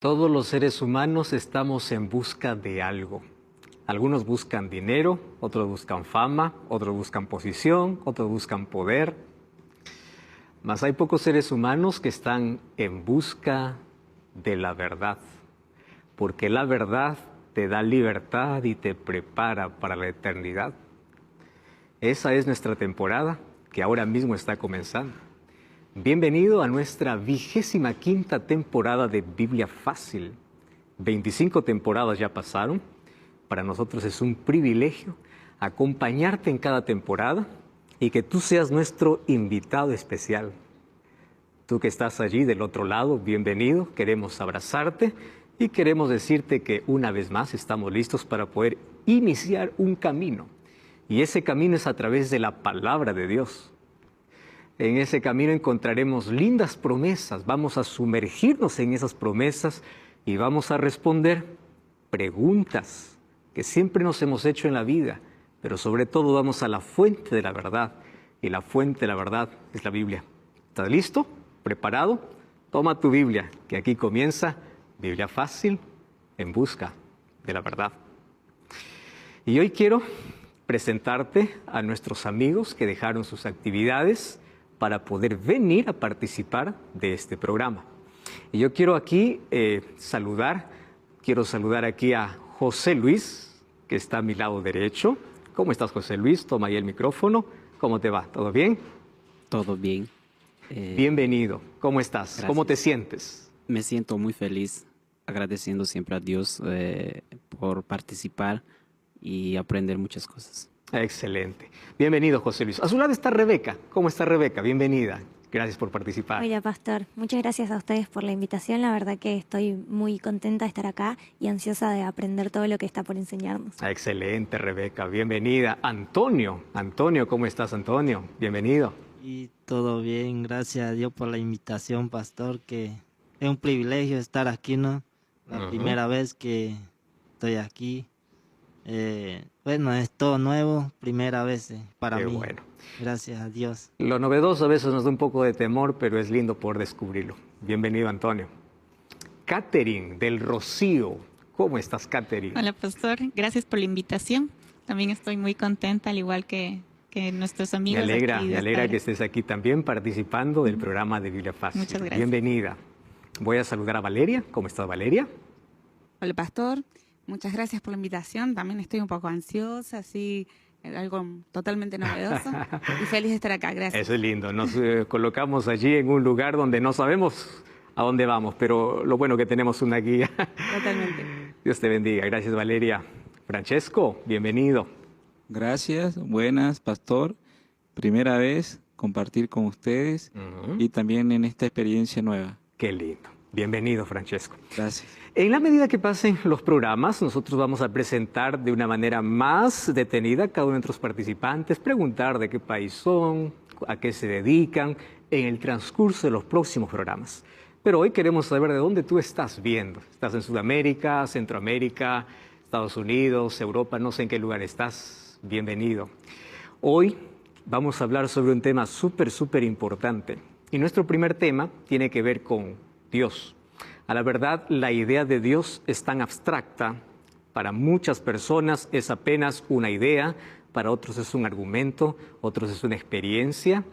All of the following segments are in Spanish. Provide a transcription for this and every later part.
Todos los seres humanos estamos en busca de algo. Algunos buscan dinero, otros buscan fama, otros buscan posición, otros buscan poder. Mas hay pocos seres humanos que están en busca de la verdad, porque la verdad te da libertad y te prepara para la eternidad. Esa es nuestra temporada, que ahora mismo está comenzando. Bienvenido a nuestra 25ª temporada de Biblia Fácil. 25 temporadas ya pasaron. Para nosotros es un privilegio acompañarte en cada temporada y que tú seas nuestro invitado especial. Tú que estás allí del otro lado, bienvenido. Queremos abrazarte y queremos decirte que una vez más estamos listos para poder iniciar un camino. Y ese camino es a través de la palabra de Dios. En ese camino encontraremos lindas promesas, vamos a sumergirnos en esas promesas y vamos a responder preguntas que siempre nos hemos hecho en la vida, pero sobre todo vamos a la fuente de la verdad, y la fuente de la verdad es la Biblia. ¿Estás listo? ¿Preparado? Toma tu Biblia, que aquí comienza Biblia Fácil en busca de la verdad. Y hoy quiero presentarte a nuestros amigos que dejaron sus actividades para poder venir a participar de este programa. Y yo quiero aquí saludar aquí a José Luis, que está a mi lado derecho. ¿Cómo estás, José Luis? Toma ahí el micrófono. ¿Cómo te va? ¿Todo bien? Todo bien. Bienvenido. ¿Cómo estás? Gracias. ¿Cómo te sientes? Me siento muy feliz, agradeciendo siempre a Dios por participar y aprender muchas cosas. Excelente. Bienvenido, José Luis. A su lado está Rebeca. ¿Cómo está Rebeca? Bienvenida. Gracias por participar. Hola, Pastor. Muchas gracias a ustedes por la invitación. La verdad que estoy muy contenta de estar acá y ansiosa de aprender todo lo que está por enseñarnos. Excelente, Rebeca. Bienvenida. Antonio. Antonio, ¿cómo estás, Antonio? Bienvenido. Y todo bien, gracias a Dios por la invitación, Pastor, que es un privilegio estar aquí, ¿no? La primera vez que estoy aquí. Bueno, es todo nuevo, primera vez para Qué mí. bueno. Gracias a Dios. Lo novedoso a veces nos da un poco de temor, pero es lindo poder descubrirlo. Bienvenido, Antonio. Catherine del Rocío. ¿Cómo estás, Catherine? Hola, Pastor. Gracias por la invitación. También estoy muy contenta, al igual que nuestros amigos. Me alegra que estés aquí también participando del programa de Biblia Fácil. Muchas gracias. Bienvenida. Voy a saludar a Valeria. ¿Cómo estás, Valeria? Hola, Pastor. Muchas gracias por la invitación. También estoy un poco ansiosa, así, algo totalmente novedoso. Y feliz de estar acá. Gracias. Eso es lindo. Nos colocamos allí en un lugar donde no sabemos a dónde vamos, pero lo bueno que tenemos una guía. Totalmente. Dios te bendiga. Gracias, Valeria. Francesco, bienvenido. Gracias, buenas, Pastor. Primera vez compartir con ustedes y también en esta experiencia nueva. Qué lindo. Bienvenido, Francesco. Gracias. En la medida que pasen los programas, nosotros vamos a presentar de una manera más detenida a cada uno de nuestros participantes, preguntar de qué país son, a qué se dedican, en el transcurso de los próximos programas. Pero hoy queremos saber de dónde tú estás viendo. ¿Estás en Sudamérica, Centroamérica, Estados Unidos, Europa? No sé en qué lugar estás. Bienvenido. Hoy vamos a hablar sobre un tema súper importante. Y nuestro primer tema tiene que ver con Dios. A la verdad, la idea de Dios es tan abstracta. Para muchas personas es apenas una idea, para otros es un argumento, otros es una experiencia,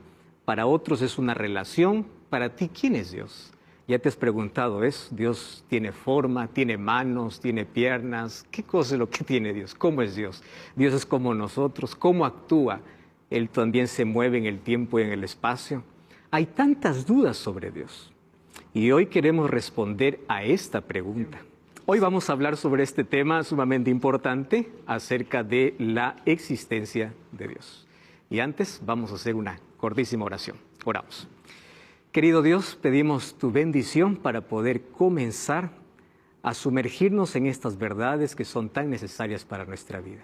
para otros es una relación. Para ti, ¿quién es Dios? ¿Ya te has preguntado eso? ¿Dios tiene forma, tiene manos, tiene piernas? ¿Qué cosa es lo que tiene Dios? ¿Cómo es Dios? Dios es como nosotros. ¿Cómo actúa? Él también se mueve en el tiempo y en el espacio. Hay tantas dudas sobre Dios. Y hoy queremos responder a esta pregunta. Hoy vamos a hablar sobre este tema sumamente importante acerca de la existencia de Dios. Y antes vamos a hacer una cortísima oración. Oramos. Querido Dios, pedimos tu bendición para poder comenzar a sumergirnos en estas verdades que son tan necesarias para nuestra vida.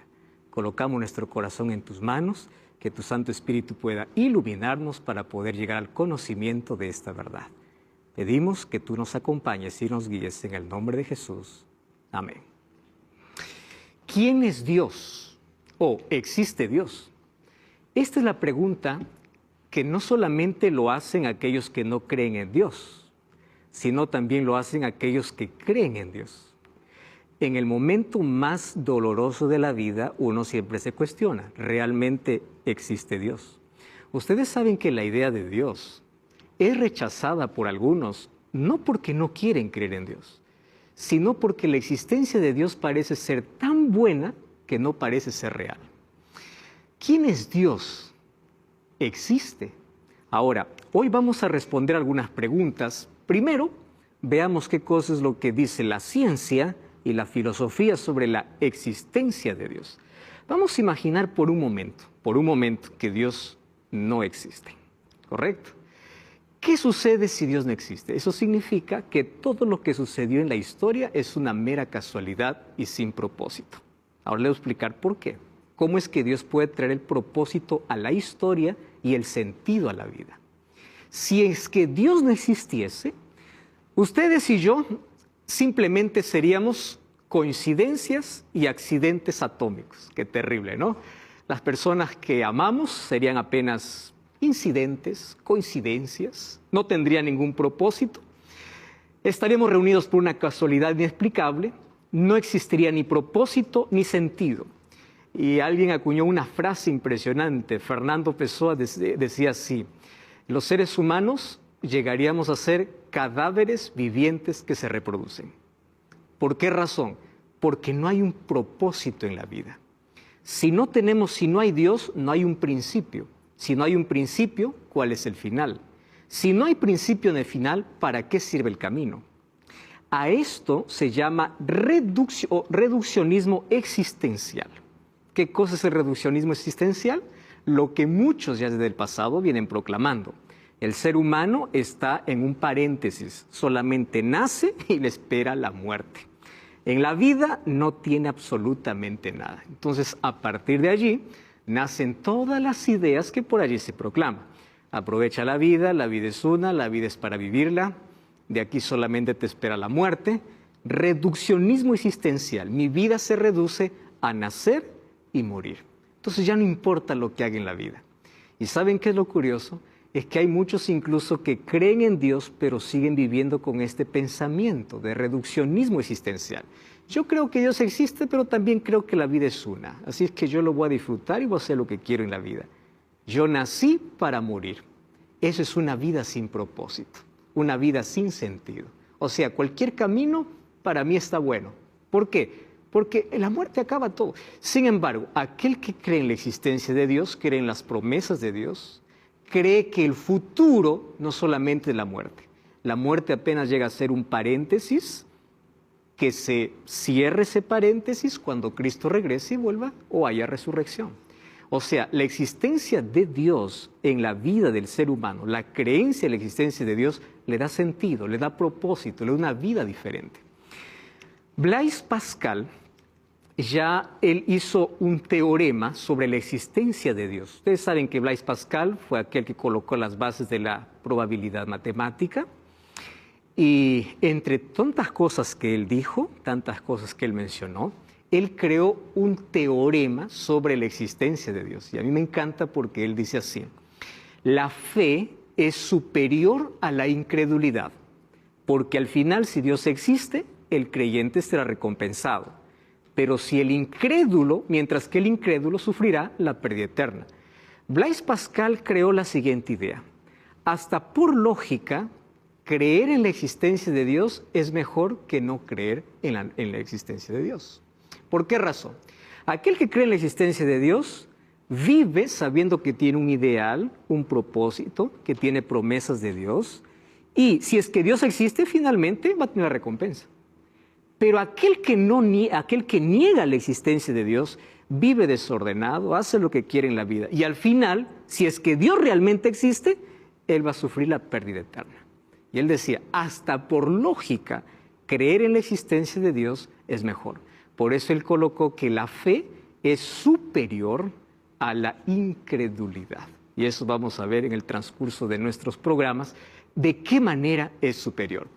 Colocamos nuestro corazón en tus manos, que tu Santo Espíritu pueda iluminarnos para poder llegar al conocimiento de esta verdad. Pedimos que tú nos acompañes y nos guíes en el nombre de Jesús. Amén. ¿Quién es Dios? ¿O existe Dios? Esta es la pregunta que no solamente lo hacen aquellos que no creen en Dios, sino también lo hacen aquellos que creen en Dios. En el momento más doloroso de la vida, uno siempre se cuestiona, ¿realmente existe Dios? Ustedes saben que la idea de Dios es rechazada por algunos, no porque no quieren creer en Dios, sino porque la existencia de Dios parece ser tan buena que no parece ser real. ¿Quién es Dios? Existe. Ahora, hoy vamos a responder algunas preguntas. Primero, veamos qué cosa es lo que dice la ciencia y la filosofía sobre la existencia de Dios. Vamos a imaginar por un momento que Dios no existe, ¿correcto? ¿Qué sucede si Dios no existe? Eso significa que todo lo que sucedió en la historia es una mera casualidad y sin propósito. Ahora le voy a explicar por qué. ¿Cómo es que Dios puede traer el propósito a la historia y el sentido a la vida? Si es que Dios no existiese, ustedes y yo simplemente seríamos coincidencias y accidentes atómicos. Qué terrible, ¿no? Las personas que amamos serían apenas incidentes, coincidencias, no tendrían ningún propósito. Estaríamos reunidos por una casualidad inexplicable, no existiría ni propósito ni sentido. Y alguien acuñó una frase impresionante, Fernando Pessoa decía así: los seres humanos llegaríamos a ser cadáveres vivientes que se reproducen. ¿Por qué razón? Porque no hay un propósito en la vida. Si no hay Dios, no hay un principio. Si no hay un principio, ¿cuál es el final? Si no hay principio en el final, ¿para qué sirve el camino? A esto se llama reduccionismo existencial. ¿Qué cosa es el reduccionismo existencial? Lo que muchos ya desde el pasado vienen proclamando. El ser humano está en un paréntesis, solamente nace y le espera la muerte. En la vida no tiene absolutamente nada. Entonces, a partir de allí, nacen todas las ideas que por allí se proclaman. Aprovecha la vida es una, la vida es para vivirla, de aquí solamente te espera la muerte. Reduccionismo existencial, mi vida se reduce a nacer y morir. Entonces ya no importa lo que haga en la vida. ¿Y saben qué es lo curioso? Es que hay muchos incluso que creen en Dios, pero siguen viviendo con este pensamiento de reduccionismo existencial. Yo creo que Dios existe, pero también creo que la vida es una. Así es que yo lo voy a disfrutar y voy a hacer lo que quiero en la vida. Yo nací para morir. Eso es una vida sin propósito, una vida sin sentido. O sea, cualquier camino para mí está bueno. ¿Por qué? Porque la muerte acaba todo. Sin embargo, aquel que cree en la existencia de Dios, cree en las promesas de Dios, cree que el futuro no solamente es la muerte. La muerte apenas llega a ser un paréntesis, que se cierre ese paréntesis cuando Cristo regrese y vuelva o haya resurrección. O sea, la existencia de Dios en la vida del ser humano, la creencia en la existencia de Dios le da sentido, le da propósito, le da una vida diferente. Blaise Pascal, él hizo un teorema sobre la existencia de Dios. Ustedes saben que Blaise Pascal fue aquel que colocó las bases de la probabilidad matemática. Y entre tantas cosas que él dijo, tantas cosas que él mencionó, él creó un teorema sobre la existencia de Dios. Y a mí me encanta porque él dice así: la fe es superior a la incredulidad, porque al final, si Dios existe, el creyente será recompensado. Pero si el incrédulo, mientras que el incrédulo sufrirá la pérdida eterna. Blaise Pascal creó la siguiente idea: hasta por lógica, creer en la existencia de Dios es mejor que no creer en la existencia de Dios. ¿Por qué razón? Aquel que cree en la existencia de Dios vive sabiendo que tiene un ideal, un propósito, que tiene promesas de Dios, y si es que Dios existe, finalmente va a tener la recompensa. Pero aquel que niega la existencia de Dios vive desordenado, hace lo que quiere en la vida, y al final, si es que Dios realmente existe, él va a sufrir la pérdida eterna. Y él decía, hasta por lógica, creer en la existencia de Dios es mejor. Por eso él colocó que la fe es superior a la incredulidad. Y eso vamos a ver en el transcurso de nuestros programas, de qué manera es superior.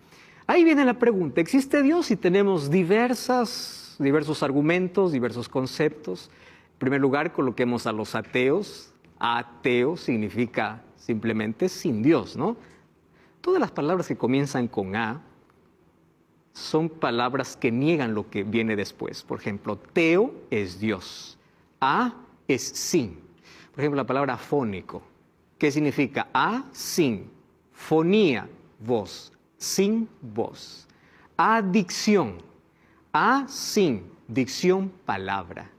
Ahí viene la pregunta, ¿existe Dios? Y tenemos diversos argumentos, diversos conceptos. En primer lugar, coloquemos a los ateos. Ateo significa simplemente sin Dios, ¿no? todas las palabras que comienzan con A son palabras que niegan lo que viene después. Por ejemplo, teo es Dios, a es sin. Por ejemplo, la palabra afónico, ¿qué significa? A, sin, fonía, voz, sin voz. Adicción, a, sin, dicción, palabra.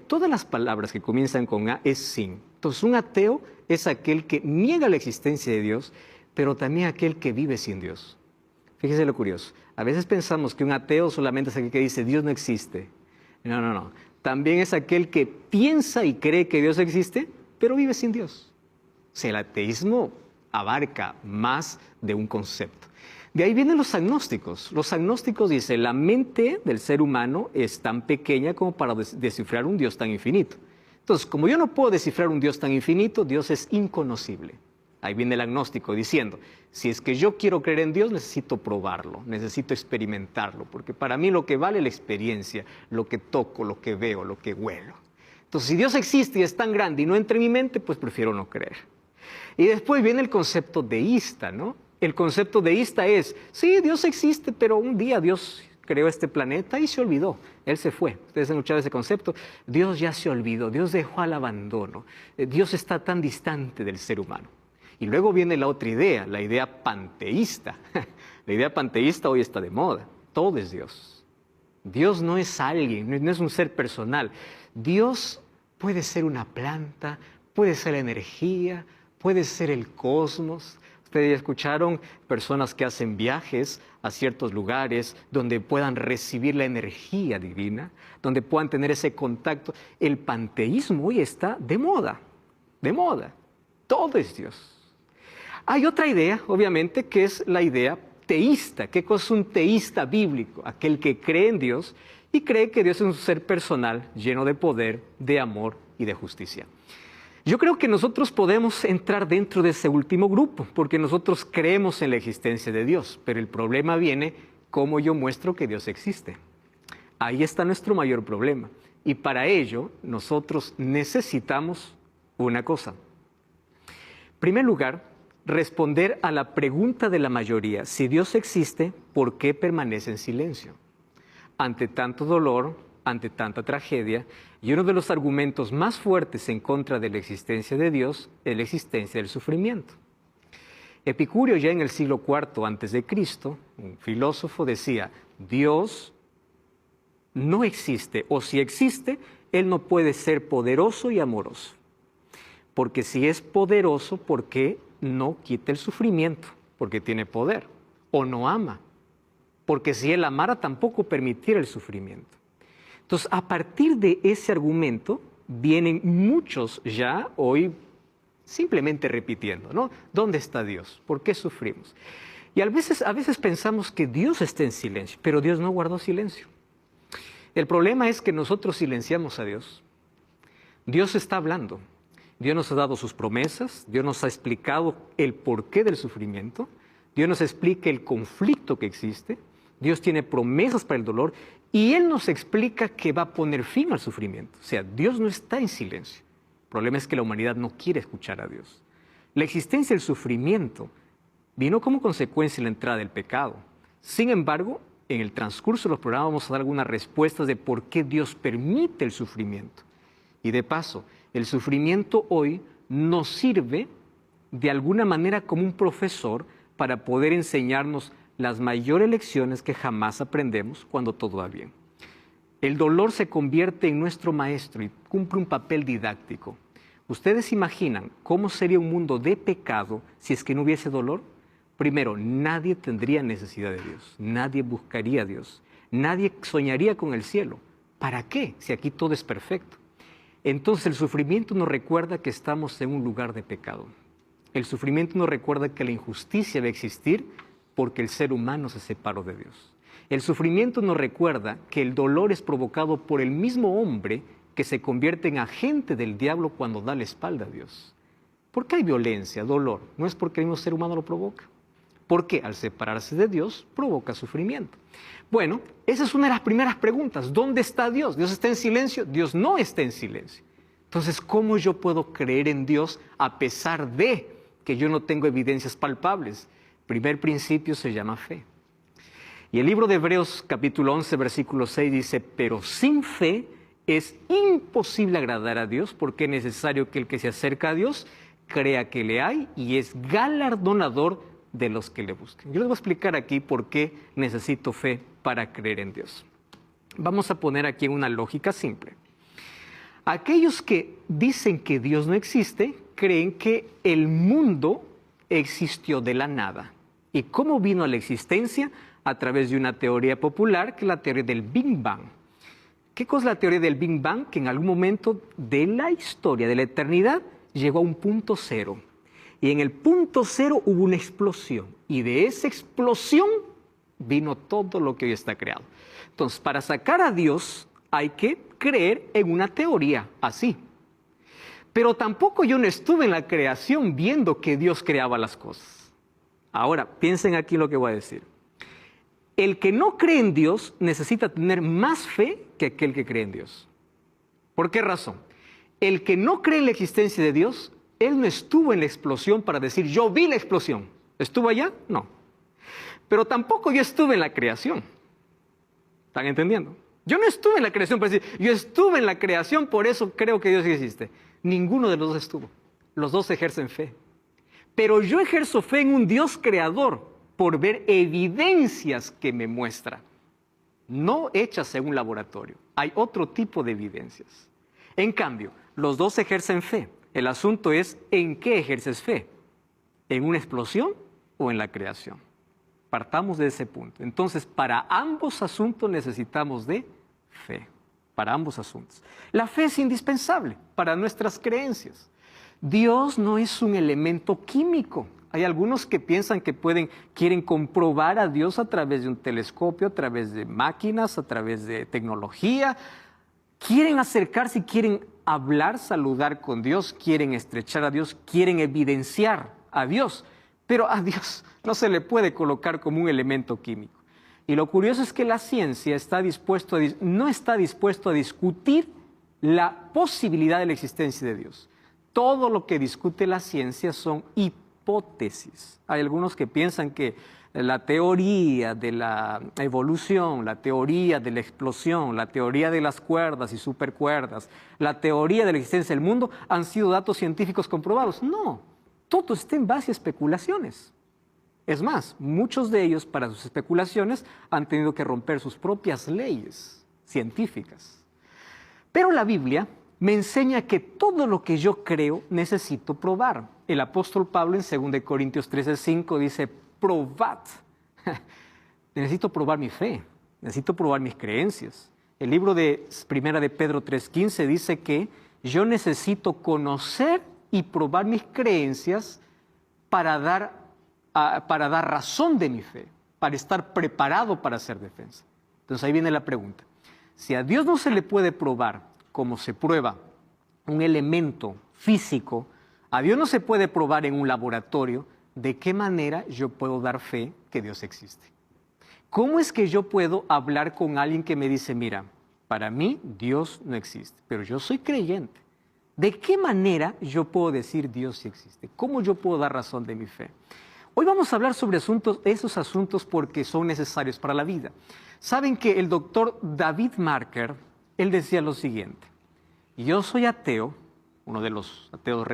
Todas las palabras que comienzan con A es sin. Entonces, un ateo es aquel que niega la existencia de Dios, pero también aquel que vive sin Dios. Fíjese lo curioso. A veces pensamos que un ateo solamente es aquel que dice Dios no existe. No. También es aquel que piensa y cree que Dios existe, pero vive sin Dios. O sea, el ateísmo abarca más de un concepto. De ahí vienen los agnósticos. Los agnósticos dicen, la mente del ser humano es tan pequeña como para descifrar un Dios tan infinito. Entonces, como yo no puedo descifrar un Dios tan infinito, Dios es inconocible. Ahí viene el agnóstico diciendo, si es que yo quiero creer en Dios, necesito probarlo, necesito experimentarlo, porque para mí lo que vale es la experiencia, lo que toco, lo que veo, lo que huelo. Entonces, si Dios existe y es tan grande y no entra en mi mente, pues prefiero no creer. Y después viene el concepto deísta, ¿no? El concepto deísta es, sí, Dios existe, pero un día Dios creó este planeta y se olvidó. Él se fue. Ustedes han escuchado ese concepto. Dios ya se olvidó, Dios dejó al abandono. Dios está tan distante del ser humano. Y luego viene la otra idea, la idea panteísta. La idea panteísta hoy está de moda. Todo es Dios. Dios no es alguien, no es un ser personal. Dios puede ser una planta, puede ser la energía, puede ser el cosmos. Ustedes ya escucharon personas que hacen viajes a ciertos lugares donde puedan recibir la energía divina, donde puedan tener ese contacto. El panteísmo hoy está de moda, de moda. Todo es Dios. Hay otra idea, obviamente, que es la idea teísta. ¿Qué cosa es un teísta bíblico? Aquel que cree en Dios y cree que Dios es un ser personal, lleno de poder, de amor y de justicia. Yo creo que nosotros podemos entrar dentro de ese último grupo, porque nosotros creemos en la existencia de Dios, pero el problema viene cómo yo muestro que Dios existe. Ahí está nuestro mayor problema. Y para ello, nosotros necesitamos una cosa. En primer lugar, responder a la pregunta de la mayoría, si Dios existe, ¿por qué permanece en silencio? Ante tanto dolor, ante tanta tragedia, y uno de los argumentos más fuertes en contra de la existencia de Dios es la existencia del sufrimiento. Epicurio, ya en el siglo IV a.C., un filósofo, decía, Dios no existe, o si existe, Él no puede ser poderoso y amoroso. Porque si es poderoso, ¿por qué no quita el sufrimiento? Porque tiene poder. O no ama. Porque si Él amara, tampoco permitiera el sufrimiento. Entonces, a partir de ese argumento, vienen muchos ya hoy simplemente repitiendo, ¿no? ¿Dónde está Dios? ¿Por qué sufrimos? Y a veces pensamos que Dios está en silencio, pero Dios no guardó silencio. El problema es que nosotros silenciamos a Dios. Dios está hablando. Dios nos ha dado sus promesas, Dios nos ha explicado el porqué del sufrimiento, Dios nos explica el conflicto que existe, Dios tiene promesas para el dolor y Él nos explica que va a poner fin al sufrimiento. O sea, Dios no está en silencio. El problema es que la humanidad no quiere escuchar a Dios. La existencia del sufrimiento vino como consecuencia de la entrada del pecado. Sin embargo, en el transcurso de los programas vamos a dar algunas respuestas de por qué Dios permite el sufrimiento. Y de paso, el sufrimiento hoy nos sirve de alguna manera como un profesor para poder enseñarnos las mayores lecciones que jamás aprendemos cuando todo va bien. El dolor se convierte en nuestro maestro y cumple un papel didáctico. ¿Ustedes imaginan cómo sería un mundo de pecado si es que no hubiese dolor? Primero, nadie tendría necesidad de Dios, nadie buscaría a Dios, nadie soñaría con el cielo. ¿Para qué? Si aquí todo es perfecto. Entonces el sufrimiento nos recuerda que estamos en un lugar de pecado. El sufrimiento nos recuerda que la injusticia va a existir porque el ser humano se separó de Dios. El sufrimiento nos recuerda que el dolor es provocado por el mismo hombre que se convierte en agente del diablo cuando da la espalda a Dios. ¿Por qué hay violencia, dolor? No es porque el mismo ser humano lo provoca. Porque al separarse de Dios provoca sufrimiento. Bueno, esa es una de las primeras preguntas. ¿Dónde está Dios? ¿Dios está en silencio? Dios no está en silencio. Entonces, ¿cómo yo puedo creer en Dios a pesar de que yo no tengo evidencias palpables. Primer principio se llama fe. Y el libro de Hebreos capítulo 11, versículo 6 dice, pero sin fe es imposible agradar a Dios, porque es necesario que el que se acerca a Dios crea que le hay y es galardonador de los que le buscan. Yo les voy a explicar aquí por qué necesito fe para creer en Dios. Vamos a poner aquí una lógica simple. Aquellos que dicen que Dios no existe, creen que el mundo existió de la nada. ¿Y cómo vino a la existencia? A través de una teoría popular, que es la teoría del Big Bang. ¿Qué cosa es la teoría del Big Bang? Que en algún momento de la historia, de la eternidad, llegó a un punto cero. Y en el punto cero hubo una explosión. Y de esa explosión vino todo lo que hoy está creado. Entonces, para sacar a Dios hay que creer en una teoría así. Pero tampoco yo no estuve en la creación viendo que Dios creaba las cosas. Ahora, piensen aquí lo que voy a decir. El que no cree en Dios necesita tener más fe que aquel que cree en Dios. ¿Por qué razón? El que no cree en la existencia de Dios, él no estuvo en la explosión para decir, yo vi la explosión. ¿Estuvo allá? No. Pero tampoco yo estuve en la creación. ¿Están entendiendo? Yo no estuve en la creación para decir, yo estuve en la creación, por eso creo que Dios existe. Ninguno de los dos estuvo. Los dos ejercen fe. Pero yo ejerzo fe en un Dios creador por ver evidencias que me muestra. No hechas en un laboratorio. Hay otro tipo de evidencias. En cambio, los dos ejercen fe. El asunto es, ¿en qué ejerces fe? ¿En una explosión o en la creación? Partamos de ese punto. Entonces, para ambos asuntos necesitamos de fe. Para ambos asuntos. La fe es indispensable para nuestras creencias. Dios no es un elemento químico. Hay algunos que piensan que quieren comprobar a Dios a través de un telescopio, a través de máquinas, a través de tecnología. Quieren acercarse, quieren hablar, saludar con Dios, quieren estrechar a Dios, quieren evidenciar a Dios. Pero a Dios no se le puede colocar como un elemento químico. Y lo curioso es que la ciencia no está dispuesto a discutir la posibilidad de la existencia de Dios. Todo lo que discute la ciencia son hipótesis. Hay algunos que piensan que la teoría de la evolución, la teoría de la explosión, la teoría de las cuerdas y supercuerdas, la teoría de la existencia del mundo han sido datos científicos comprobados. No, todo está en base a especulaciones. Es más, muchos de ellos para sus especulaciones han tenido que romper sus propias leyes científicas. Pero la Biblia me enseña que todo lo que yo creo necesito probar. El apóstol Pablo en 2 Corintios 13:5 dice, probad. Necesito probar mi fe, necesito probar mis creencias. El libro de Primera de Pedro 3:15 dice que yo necesito conocer y probar mis creencias para dar razón de mi fe, para estar preparado para hacer defensa. Entonces ahí viene la pregunta. Si a Dios no se le puede probar como se prueba un elemento físico, a Dios no se puede probar en un laboratorio, ¿de qué manera yo puedo dar fe que Dios existe? ¿Cómo es que yo puedo hablar con alguien que me dice, mira, para mí Dios no existe, pero yo soy creyente? ¿De qué manera yo puedo decir Dios sí existe? ¿Cómo yo puedo dar razón de mi fe? Hoy vamos a hablar sobre esos asuntos porque son necesarios para la vida. Saben que el doctor David Marker, él decía lo siguiente, yo soy ateo, uno de los ateos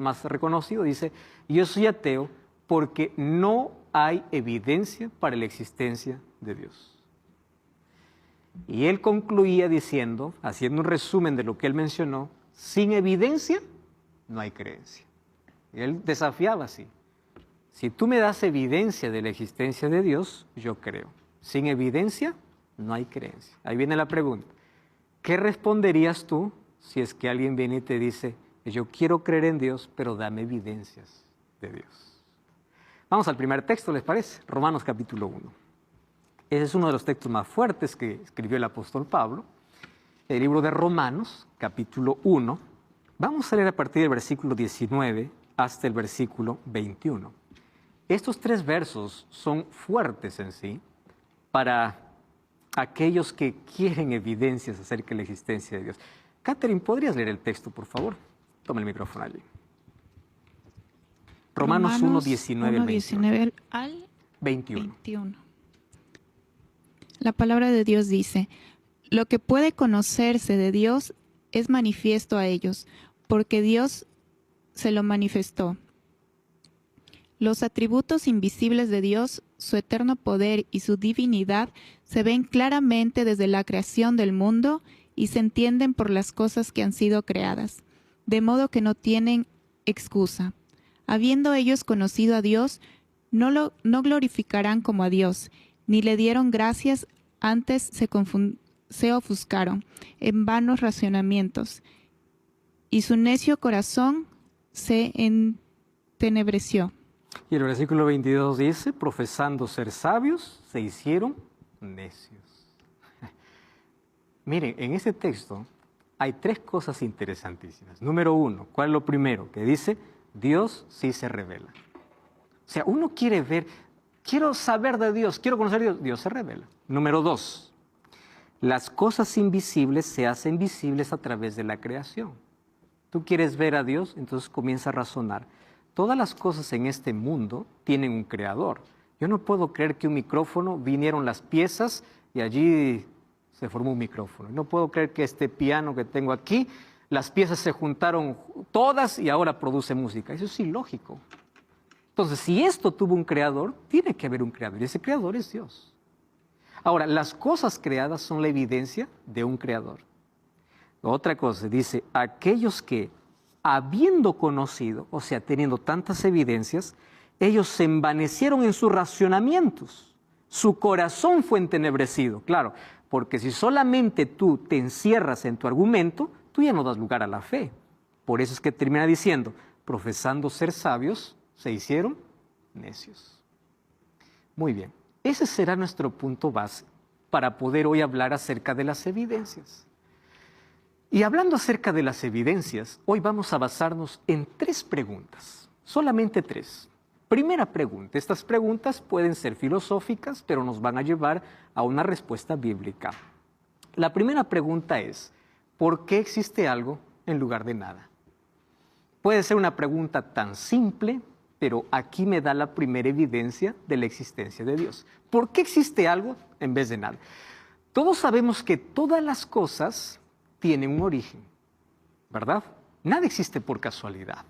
más reconocidos, dice, yo soy ateo porque no hay evidencia para la existencia de Dios. Y él concluía diciendo, haciendo un resumen de lo que él mencionó, sin evidencia no hay creencia. Y él desafiaba así, si tú me das evidencia de la existencia de Dios, yo creo. Sin evidencia no hay creencia. Ahí viene la pregunta, ¿qué responderías tú si es que alguien viene y te dice, yo quiero creer en Dios, pero dame evidencias de Dios? Vamos al primer texto, ¿les parece? Romanos capítulo 1. Ese es uno de los textos más fuertes que escribió el apóstol Pablo. El libro de Romanos, capítulo 1. Vamos a leer a partir del versículo 19 hasta el versículo 21. Estos 3 versos son fuertes en sí para aquellos que quieren evidencias acerca de la existencia de Dios. Catherine, ¿podrías leer el texto, por favor? Toma el micrófono allí. Romanos 1, 19 al 19 al 21. 21. La palabra de Dios dice: lo que puede conocerse de Dios es manifiesto a ellos, porque Dios se lo manifestó. Los atributos invisibles de Dios, su eterno poder y su divinidad, se ven claramente desde la creación del mundo y se entienden por las cosas que han sido creadas, de modo que no tienen excusa. Habiendo ellos conocido a Dios, no glorificarán como a Dios, ni le dieron gracias, antes se ofuscaron en vanos razonamientos, y su necio corazón se entenebreció. Y el versículo 22 dice, profesando ser sabios, se hicieron necios. Miren, en este texto hay tres cosas interesantísimas. Número uno, ¿cuál es lo primero? Que dice, Dios sí se revela. O sea, uno quiere ver, quiero saber de Dios, quiero conocer a Dios, Dios se revela. Número dos, las cosas invisibles se hacen visibles a través de la creación. Tú quieres ver a Dios, entonces comienza a razonar. Todas las cosas en este mundo tienen un creador. Yo no puedo creer que un micrófono, vinieron las piezas y allí se formó un micrófono. No puedo creer que este piano que tengo aquí, las piezas se juntaron todas y ahora produce música. Eso es ilógico. Entonces, si esto tuvo un creador, tiene que haber un creador. Y ese creador es Dios. Ahora, las cosas creadas son la evidencia de un creador. Otra cosa, dice, aquellos que, habiendo conocido, o sea, teniendo tantas evidencias, ellos se envanecieron en sus racionamientos. Su corazón fue entenebrecido, claro, porque si solamente tú te encierras en tu argumento, tú ya no das lugar a la fe. Por eso es que termina diciendo, profesando ser sabios, se hicieron necios. Muy bien, ese será nuestro punto base para poder hoy hablar acerca de las evidencias. Y hablando acerca de las evidencias, hoy vamos a basarnos en tres preguntas, solamente tres. Primera pregunta, estas preguntas pueden ser filosóficas, pero nos van a llevar a una respuesta bíblica. La primera pregunta es, ¿por qué existe algo en lugar de nada? Puede ser una pregunta tan simple, pero aquí me da la primera evidencia de la existencia de Dios. ¿Por qué existe algo en vez de nada? Todos sabemos que todas las cosas tienen un origen, ¿verdad? Nada existe por casualidad.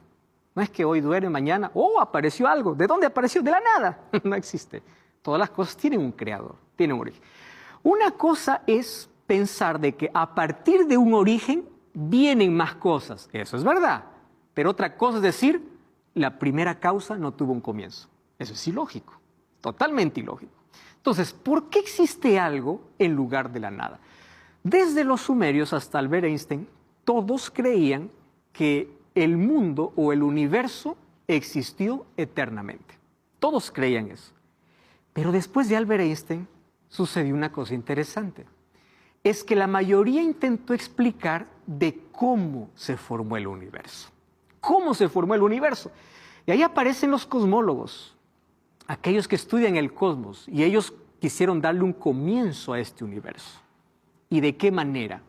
No es que hoy duerme, mañana, apareció algo. ¿De dónde apareció? De la nada. No existe. Todas las cosas tienen un creador, tienen un origen. Una cosa es pensar de que a partir de un origen vienen más cosas. Eso es verdad. Pero otra cosa es decir, la primera causa no tuvo un comienzo. Eso es ilógico, totalmente ilógico. Entonces, ¿por qué existe algo en lugar de la nada? Desde los sumerios hasta Albert Einstein, todos creían que el mundo o el universo existió eternamente. Todos creían eso. Pero después de Albert Einstein sucedió una cosa interesante. Es que la mayoría intentó explicar de cómo se formó el universo. ¿Cómo se formó el universo? Y ahí aparecen los cosmólogos, aquellos que estudian el cosmos, y ellos quisieron darle un comienzo a este universo. ¿Y de qué manera?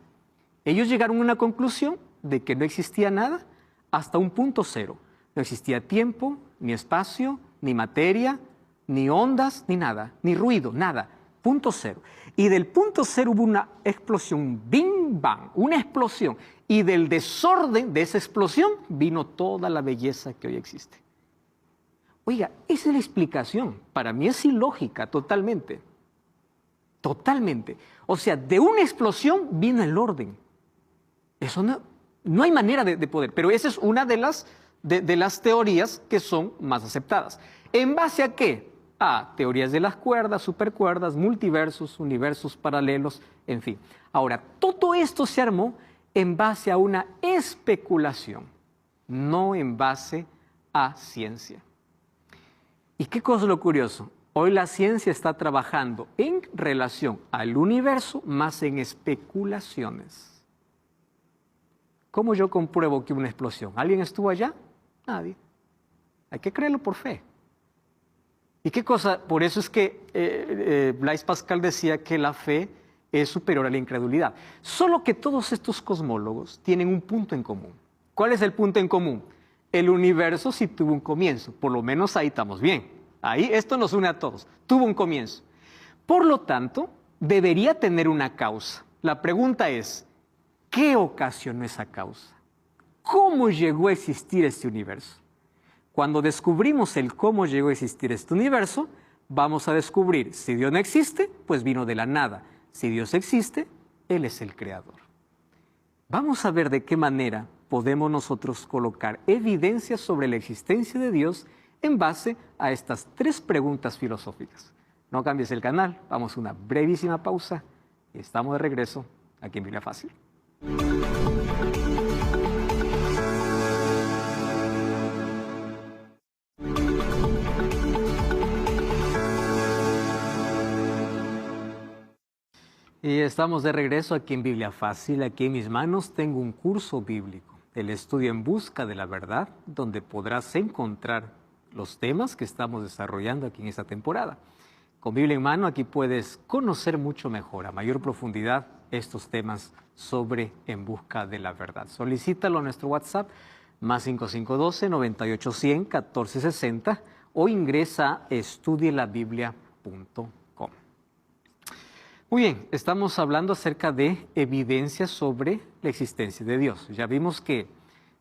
Ellos llegaron a una conclusión de que no existía nada hasta un punto cero. No existía tiempo, ni espacio, ni materia, ni ondas, ni nada, ni ruido, nada. Punto cero. Y del punto cero hubo una explosión, un Big Bang, una explosión. Y del desorden de esa explosión vino toda la belleza que hoy existe. Oiga, esa es la explicación. Para mí es ilógica totalmente. Totalmente. O sea, de una explosión vino el orden. Eso no hay manera de poder. Pero esa es una de las teorías que son más aceptadas. ¿En base a qué? A teorías de las cuerdas, supercuerdas, multiversos, universos paralelos, en fin. Ahora, todo esto se armó en base a una especulación, no en base a ciencia. ¿Y qué cosa es lo curioso? Hoy la ciencia está trabajando en relación al universo más en especulaciones. ¿Cómo yo compruebo que hubo una explosión? ¿Alguien estuvo allá? Nadie. Hay que creerlo por fe. ¿Y qué cosa? Por eso es que Blaise Pascal decía que la fe es superior a la incredulidad. Solo que todos estos cosmólogos tienen un punto en común. ¿Cuál es el punto en común? el universo sí tuvo un comienzo. Por lo menos ahí estamos bien. Ahí esto nos une a todos. Tuvo un comienzo. Por lo tanto, debería tener una causa. La pregunta es, ¿qué ocasionó esa causa? ¿Cómo llegó a existir este universo? Cuando descubrimos el cómo llegó a existir este universo, vamos a descubrir, si Dios no existe, pues vino de la nada. Si Dios existe, Él es el creador. Vamos a ver de qué manera podemos nosotros colocar evidencias sobre la existencia de Dios en base a estas 3 preguntas filosóficas. No cambies el canal, vamos a una brevísima pausa y estamos de regreso aquí en Biblia Fácil. Y estamos de regreso aquí en Biblia Fácil. Aquí en mis manos tengo un curso bíblico, el estudio en busca de la verdad, donde podrás encontrar los temas que estamos desarrollando aquí en esta temporada. Con Biblia en mano aquí puedes conocer mucho mejor, a mayor profundidad, estos temas sobre En busca de la verdad. Solicítalo a nuestro WhatsApp, más 5512-9810-1460 o ingresa a estudielabiblia.com. Muy bien, estamos hablando acerca de evidencias sobre la existencia de Dios. Ya vimos que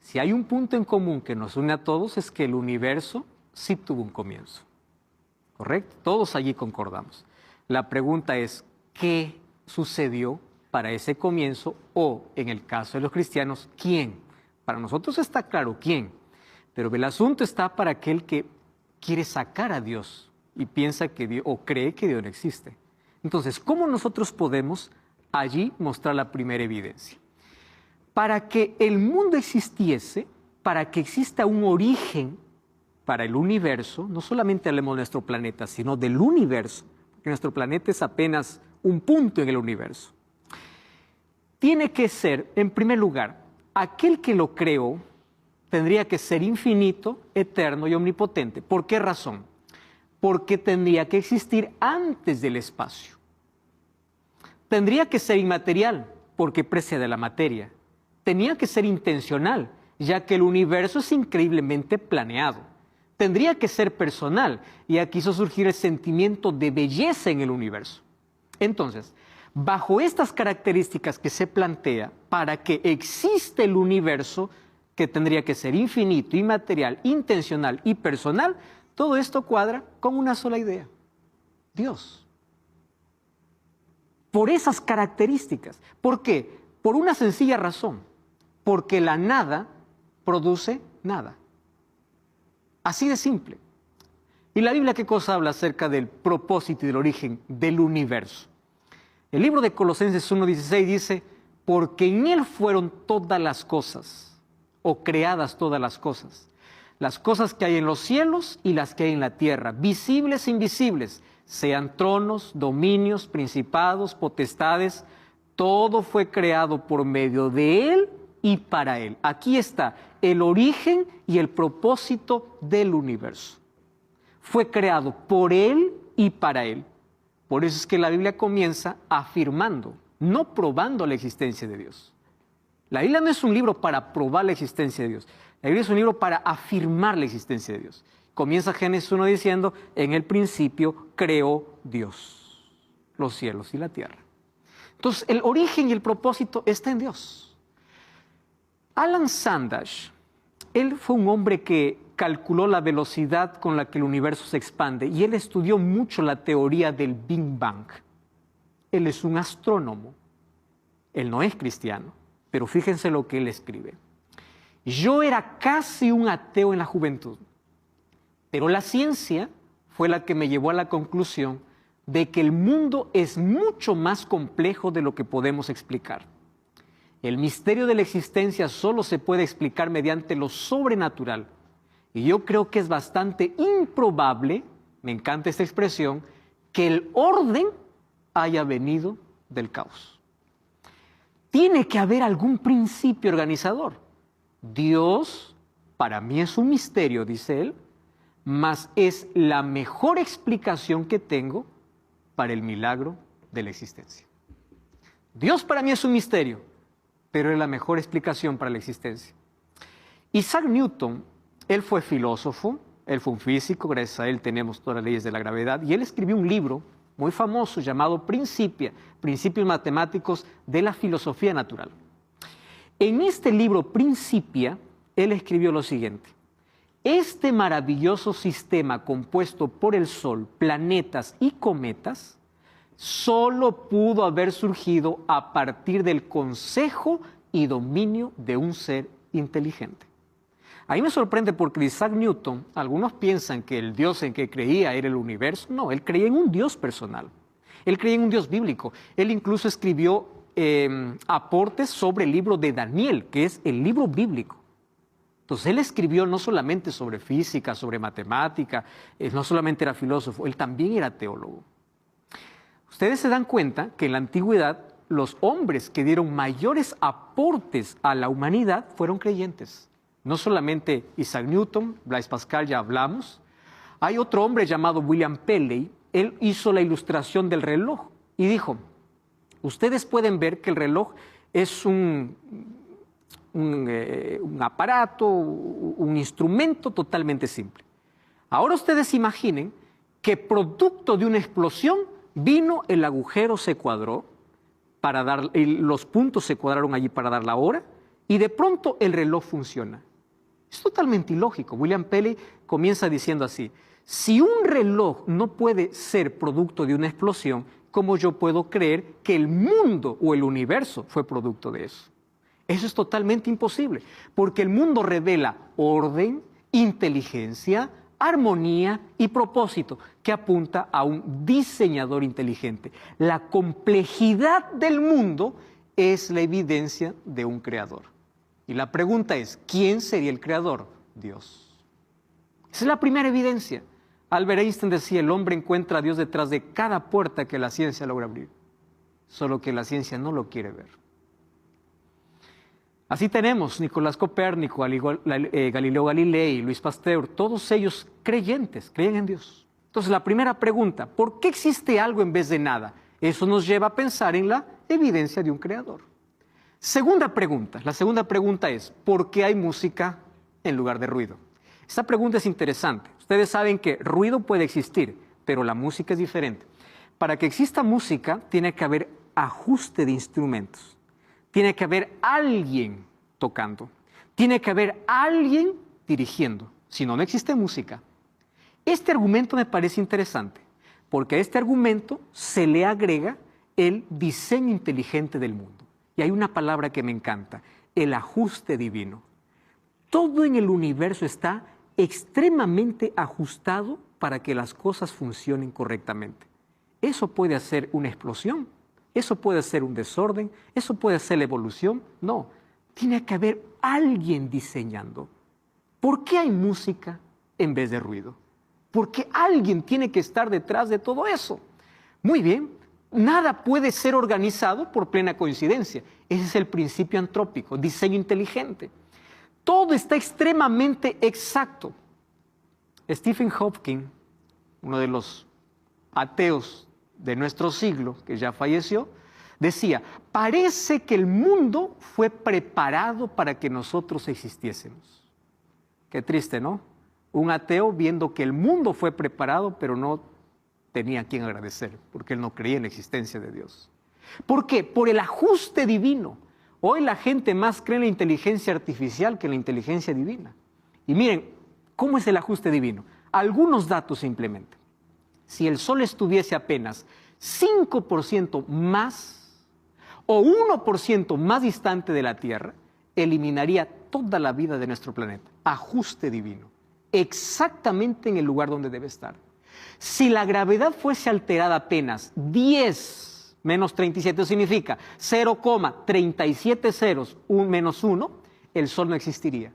si hay un punto en común que nos une a todos es que el universo sí tuvo un comienzo. ¿Correcto? Todos allí concordamos. La pregunta es, ¿qué sucedió para ese comienzo? O, en el caso de los cristianos, ¿quién? Para nosotros está claro quién, pero el asunto está para aquel que quiere sacar a Dios y piensa que Dios, o cree que Dios no existe. Entonces, ¿cómo nosotros podemos allí mostrar la primera evidencia? Para que el mundo existiese, para que exista un origen para el universo, no solamente hablemos de nuestro planeta, sino del universo, porque nuestro planeta es apenas un punto en el universo. Tiene que ser, en primer lugar, aquel que lo creó tendría que ser infinito, eterno y omnipotente. ¿Por qué razón? Porque tendría que existir antes del espacio. Tendría que ser inmaterial, porque precede a la materia. Tenía que ser intencional, ya que el universo es increíblemente planeado. Tendría que ser personal, y aquí hizo surgir el sentimiento de belleza en el universo. Entonces, bajo estas características que se plantea, para que exista el universo, que tendría que ser infinito, inmaterial, intencional y personal, todo esto cuadra con una sola idea: Dios. Por esas características. ¿Por qué? Por una sencilla razón. Porque la nada produce nada. Así de simple. ¿Y la Biblia qué cosa habla acerca del propósito y del origen del universo? El libro de Colosenses 1:16 dice, porque en Él fueron todas las cosas, o creadas todas las cosas que hay en los cielos y las que hay en la tierra, visibles e invisibles, sean tronos, dominios, principados, potestades, todo fue creado por medio de Él y para Él. Aquí está el origen y el propósito del universo. Fue creado por Él y para Él. Por eso es que la Biblia comienza afirmando, no probando la existencia de Dios. La Biblia no es un libro para probar la existencia de Dios. La Biblia es un libro para afirmar la existencia de Dios. Comienza Génesis 1 diciendo, en el principio creó Dios los cielos y la tierra. Entonces, el origen y el propósito está en Dios. Alan Sandage, él fue un hombre que calculó la velocidad con la que el universo se expande y él estudió mucho la teoría del Big Bang. Él es un astrónomo. Él no es cristiano, pero fíjense lo que él escribe. Yo era casi un ateo en la juventud, pero la ciencia fue la que me llevó a la conclusión de que el mundo es mucho más complejo de lo que podemos explicar. El misterio de la existencia solo se puede explicar mediante lo sobrenatural. Y yo creo que es bastante improbable, me encanta esta expresión, que el orden haya venido del caos. Tiene que haber algún principio organizador. Dios, para mí es un misterio, dice él, mas es la mejor explicación que tengo para el milagro de la existencia. Dios para mí es un misterio, pero es la mejor explicación para la existencia. Isaac Newton Él fue filósofo, él fue un físico, gracias a él tenemos todas las leyes de la gravedad, y él escribió un libro muy famoso llamado Principia, Principios Matemáticos de la Filosofía Natural. En este libro Principia, él escribió lo siguiente: este maravilloso sistema compuesto por el Sol, planetas y cometas, solo pudo haber surgido a partir del consejo y dominio de un ser inteligente. A mí me sorprende porque Isaac Newton, algunos piensan que el Dios en que creía era el universo. No, él creía en un Dios personal. Él creía en un Dios bíblico. Él incluso escribió aportes sobre el libro de Daniel, que es el libro bíblico. Entonces él escribió no solamente sobre física, sobre matemática, no solamente era filósofo, él también era teólogo. Ustedes se dan cuenta que en la antigüedad los hombres que dieron mayores aportes a la humanidad fueron creyentes. No solamente Isaac Newton, Blaise Pascal, ya hablamos. Hay otro hombre llamado William Paley. Él hizo la ilustración del reloj y dijo: ustedes pueden ver que el reloj es un aparato, un instrumento totalmente simple. Ahora ustedes imaginen que producto de una explosión vino el agujero, se cuadró, los puntos se cuadraron allí para dar la hora, y de pronto el reloj funciona. Es totalmente ilógico. William Paley comienza diciendo así: si un reloj no puede ser producto de una explosión, ¿cómo yo puedo creer que el mundo o el universo fue producto de eso? Eso es totalmente imposible, porque el mundo revela orden, inteligencia, armonía y propósito, que apunta a un diseñador inteligente. La complejidad del mundo es la evidencia de un creador. Y la pregunta es, ¿quién sería el creador? Dios. Esa es la primera evidencia. Albert Einstein decía: el hombre encuentra a Dios detrás de cada puerta que la ciencia logra abrir, solo que la ciencia no lo quiere ver. Así tenemos Nicolás Copérnico, Galileo Galilei, Luis Pasteur, todos ellos creyentes, creen en Dios. Entonces la primera pregunta: ¿por qué existe algo en vez de nada? Eso nos lleva a pensar en la evidencia de un creador. Segunda pregunta, la segunda pregunta es: ¿por qué hay música en lugar de ruido? Esta pregunta es interesante. Ustedes saben que ruido puede existir, pero la música es diferente. Para que exista música tiene que haber ajuste de instrumentos, tiene que haber alguien tocando, tiene que haber alguien dirigiendo, si no, no existe música. Este argumento me parece interesante, porque a este argumento se le agrega el diseño inteligente del mundo. Y hay una palabra que me encanta: el ajuste divino. Todo en el universo está extremadamente ajustado para que las cosas funcionen correctamente. ¿Eso puede hacer una explosión? ¿Eso puede ser un desorden? ¿Eso puede ser la evolución? No, tiene que haber alguien diseñando. ¿Por qué hay música en vez de ruido? Porque alguien tiene que estar detrás de todo eso. Muy bien, nada puede ser organizado por plena coincidencia. Ese es el principio antrópico, diseño inteligente. Todo está extremadamente exacto. Stephen Hawking, uno de los ateos de nuestro siglo, que ya falleció, decía: parece que el mundo fue preparado para que nosotros existiésemos. Qué triste, ¿no? Un ateo viendo que el mundo fue preparado, pero no tenía a quien agradecer, porque él no creía en la existencia de Dios. ¿Por qué? Por el ajuste divino. Hoy la gente más cree en la inteligencia artificial que en la inteligencia divina. Y miren, ¿cómo es el ajuste divino? Algunos datos simplemente. Si el Sol estuviese apenas 5% más o 1% más distante de la Tierra, eliminaría toda la vida de nuestro planeta. Ajuste divino. Exactamente en el lugar donde debe estar. Si la gravedad fuese alterada apenas 10 menos 37, significa 0,37 ceros, menos 1, el Sol no existiría.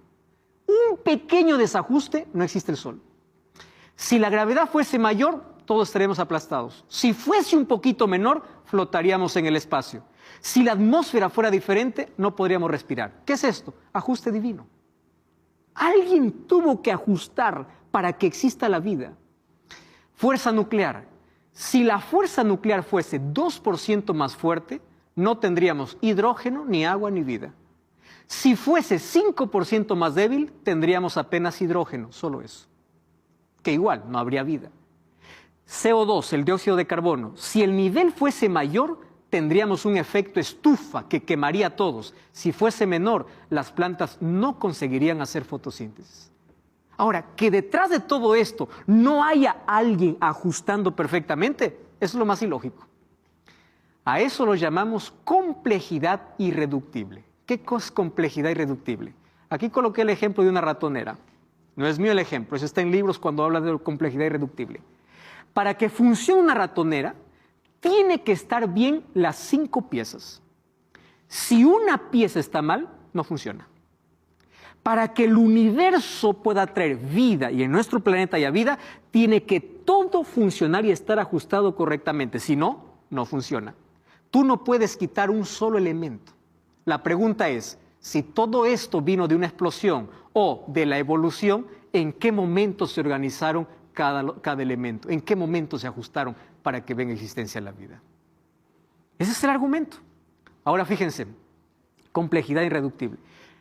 Un pequeño desajuste, no existe el Sol. Si la gravedad fuese mayor, todos estaremos aplastados. Si fuese un poquito menor, flotaríamos en el espacio. Si la atmósfera fuera diferente, no podríamos respirar. ¿Qué es esto? Ajuste divino. Alguien tuvo que ajustar para que exista la vida. Fuerza nuclear. Si la fuerza nuclear fuese 2% más fuerte, no tendríamos hidrógeno, ni agua, ni vida. Si fuese 5% más débil, tendríamos apenas hidrógeno, solo eso. Que igual, no habría vida. CO2, el dióxido de carbono, si el nivel fuese mayor, tendríamos un efecto estufa que quemaría a todos. Si fuese menor, las plantas no conseguirían hacer fotosíntesis. Ahora, que detrás de todo esto no haya alguien ajustando perfectamente, eso es lo más ilógico. A eso lo llamamos complejidad irreductible. ¿Qué es complejidad irreductible? Aquí coloqué el ejemplo de una ratonera. No es mío el ejemplo, eso está en libros cuando hablan de complejidad irreductible. Para que funcione una ratonera, tiene que estar bien las 5 piezas. Si una pieza está mal, no funciona. Para que el universo pueda traer vida y en nuestro planeta haya vida, tiene que todo funcionar y estar ajustado correctamente. Si no, no funciona. Tú no puedes quitar un solo elemento. La pregunta es, si todo esto vino de una explosión o de la evolución, ¿en qué momento se organizaron cada elemento? ¿En qué momento se ajustaron para que venga existencia la vida? Ese es el argumento. Ahora fíjense, complejidad irreductible.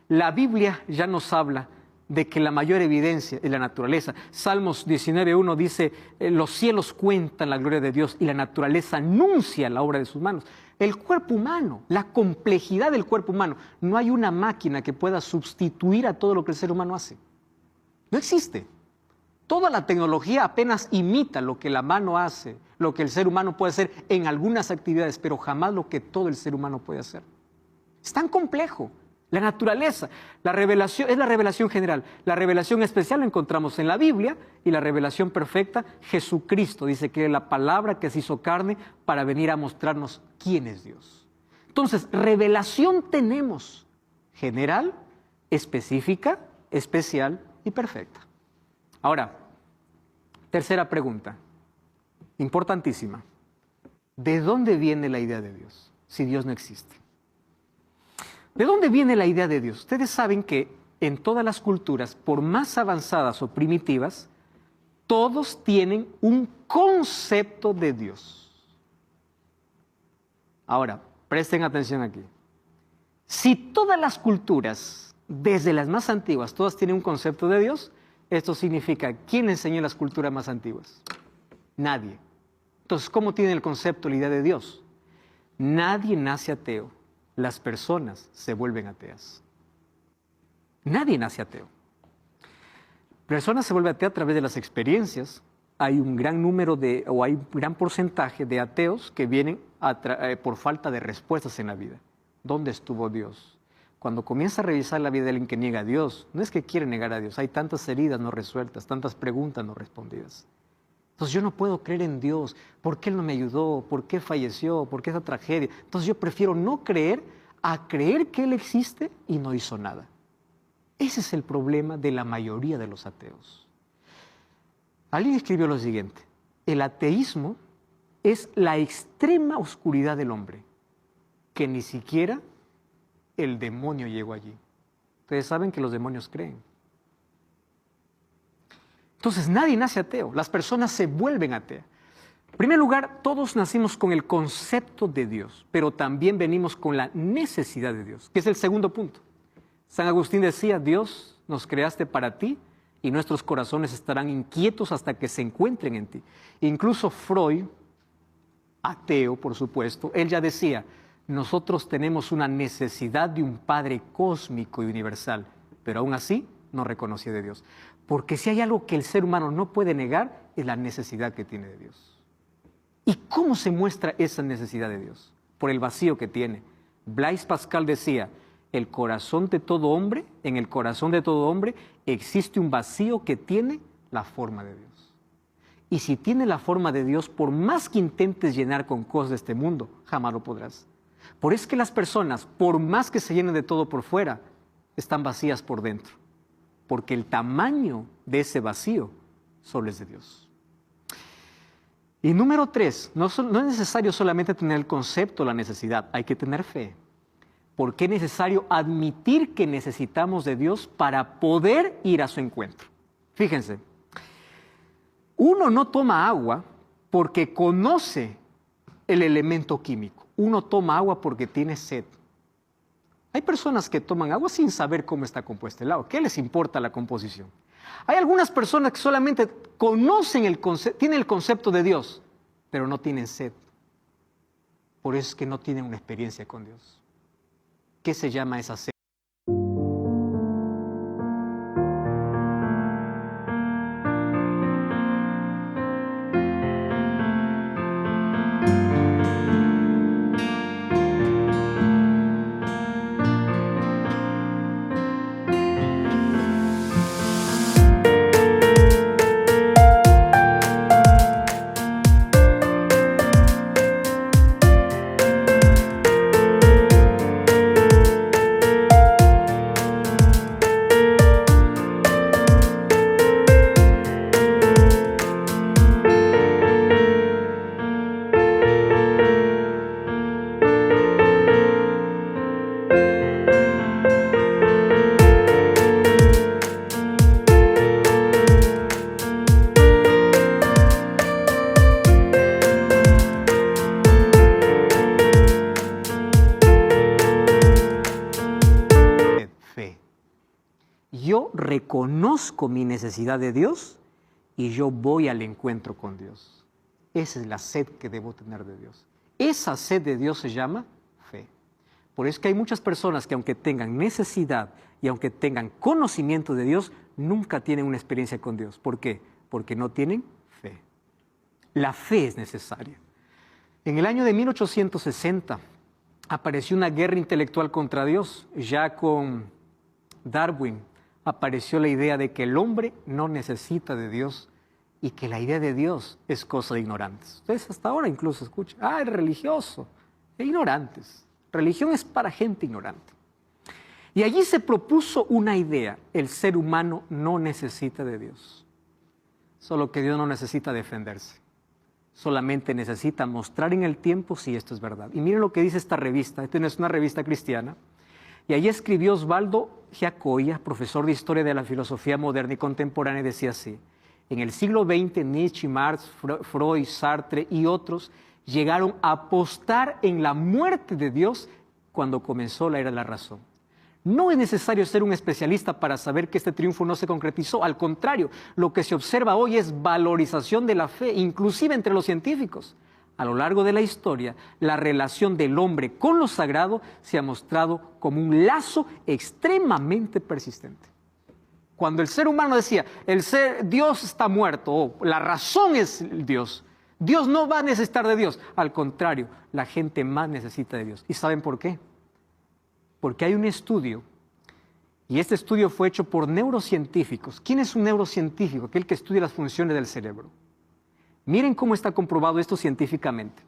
La Biblia ya nos habla de que la mayor evidencia es la naturaleza. Salmos 19:1 dice, los cielos cuentan la gloria de Dios y la naturaleza anuncia la obra de sus manos. El cuerpo humano, la complejidad del cuerpo humano. No hay una máquina que pueda sustituir a todo lo que el ser humano hace. No existe. Toda la tecnología apenas imita lo que la mano hace, lo que el ser humano puede hacer en algunas actividades, pero jamás lo que todo el ser humano puede hacer. Es tan complejo. La naturaleza, la revelación, es la revelación general. La revelación especial la encontramos en la Biblia y la revelación perfecta, Jesucristo. Dice que es la palabra que se hizo carne para venir a mostrarnos quién es Dios. Entonces, revelación tenemos general, específica, especial y perfecta. Ahora, tercera pregunta, importantísima. ¿De dónde viene la idea de Dios si Dios no existe? ¿De dónde viene la idea de Dios? Ustedes saben que en todas las culturas, por más avanzadas o primitivas, todos tienen un concepto de Dios. Ahora, presten atención aquí. Si todas las culturas, desde las más antiguas, todas tienen un concepto de Dios, esto significa, ¿quién enseñó las culturas más antiguas? Nadie. Entonces, ¿cómo tienen el concepto, la idea de Dios? Nadie nace ateo. Las personas se vuelven ateas. Nadie nace ateo. Personas se vuelven ateas a través de las experiencias. Hay un gran número hay un gran porcentaje de ateos que vienen por falta de respuestas en la vida. ¿Dónde estuvo Dios? Cuando comienza a revisar la vida de alguien que niega a Dios, no es que quiere negar a Dios, hay tantas heridas no resueltas, tantas preguntas no respondidas. Entonces yo no puedo creer en Dios. ¿Por qué Él no me ayudó? ¿Por qué falleció? ¿Por qué esa tragedia? Entonces yo prefiero no creer a creer que Él existe y no hizo nada. Ese es el problema de la mayoría de los ateos. Alguien escribió lo siguiente: el ateísmo es la extrema oscuridad del hombre, que ni siquiera el demonio llegó allí. Ustedes saben que los demonios creen. Entonces nadie nace ateo, las personas se vuelven ateas. En primer lugar, todos nacimos con el concepto de Dios, pero también venimos con la necesidad de Dios, que es el segundo punto. San Agustín decía, Dios, nos creaste para ti y nuestros corazones estarán inquietos hasta que se encuentren en ti. Incluso Freud, ateo por supuesto, él ya decía, nosotros tenemos una necesidad de un Padre cósmico y universal, pero aún así no reconocía de Dios. Porque si hay algo que el ser humano no puede negar, es la necesidad que tiene de Dios. ¿Y cómo se muestra esa necesidad de Dios? Por el vacío que tiene. Blaise Pascal decía, en el corazón de todo hombre existe un vacío que tiene la forma de Dios. Y si tiene la forma de Dios, por más que intentes llenar con cosas de este mundo, jamás lo podrás. Por eso es que las personas, por más que se llenen de todo por fuera, están vacías por dentro. Porque el tamaño de ese vacío solo es de Dios. Y número 3, no es necesario solamente tener el concepto, la necesidad, hay que tener fe. Porque es necesario admitir que necesitamos de Dios para poder ir a su encuentro. Fíjense, uno no toma agua porque conoce el elemento químico. Uno toma agua porque tiene sed. Hay personas que toman agua sin saber cómo está compuesta el agua. ¿Qué les importa la composición? Hay algunas personas que solamente conocen tienen el concepto de Dios, pero no tienen sed. Por eso es que no tienen una experiencia con Dios. ¿Qué se llama esa sed? Yo reconozco mi necesidad de Dios y yo voy al encuentro con Dios. Esa es la sed que debo tener de Dios. Esa sed de Dios se llama fe. Por eso es que hay muchas personas que aunque tengan necesidad y aunque tengan conocimiento de Dios, nunca tienen una experiencia con Dios. ¿Por qué? Porque no tienen fe. La fe es necesaria. En el año de 1860 apareció una guerra intelectual contra Dios. Ya con Darwin apareció la idea de que el hombre no necesita de Dios y que la idea de Dios es cosa de ignorantes. Ustedes hasta ahora incluso escuchan, el religioso, ignorantes. Religión es para gente ignorante. Y allí se propuso una idea: el ser humano no necesita de Dios. Solo que Dios no necesita defenderse. Solamente necesita mostrar en el tiempo si esto es verdad. Y miren lo que dice esta revista. Esta no es una revista cristiana. Y allí escribió Osvaldo Giacoia, profesor de Historia de la Filosofía Moderna y Contemporánea, y decía así: en el siglo XX, Nietzsche, Marx, Freud, Sartre y otros llegaron a apostar en la muerte de Dios cuando comenzó la era de la razón. No es necesario ser un especialista para saber que este triunfo no se concretizó. Al contrario, lo que se observa hoy es valorización de la fe, inclusive entre los científicos. A lo largo de la historia, la relación del hombre con lo sagrado se ha mostrado como un lazo extremadamente persistente. Cuando el ser humano decía, Dios está muerto, o la razón es Dios, Dios no va a necesitar de Dios. Al contrario, la gente más necesita de Dios. ¿Y saben por qué? Porque hay un estudio, y este estudio fue hecho por neurocientíficos. ¿Quién es un neurocientífico? Aquel que estudia las funciones del cerebro. Miren cómo está comprobado esto científicamente.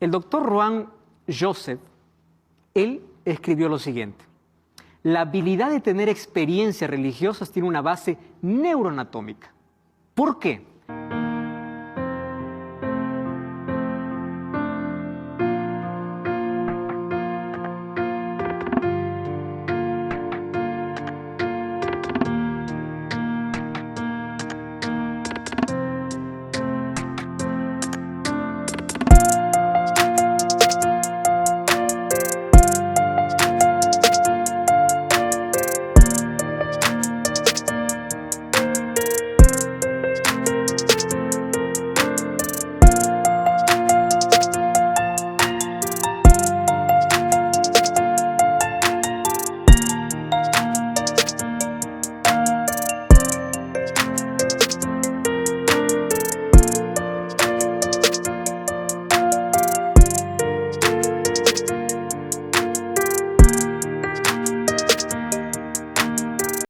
El doctor Rohan Joseph, él escribió lo siguiente: la habilidad de tener experiencias religiosas tiene una base neuroanatómica. ¿Por qué?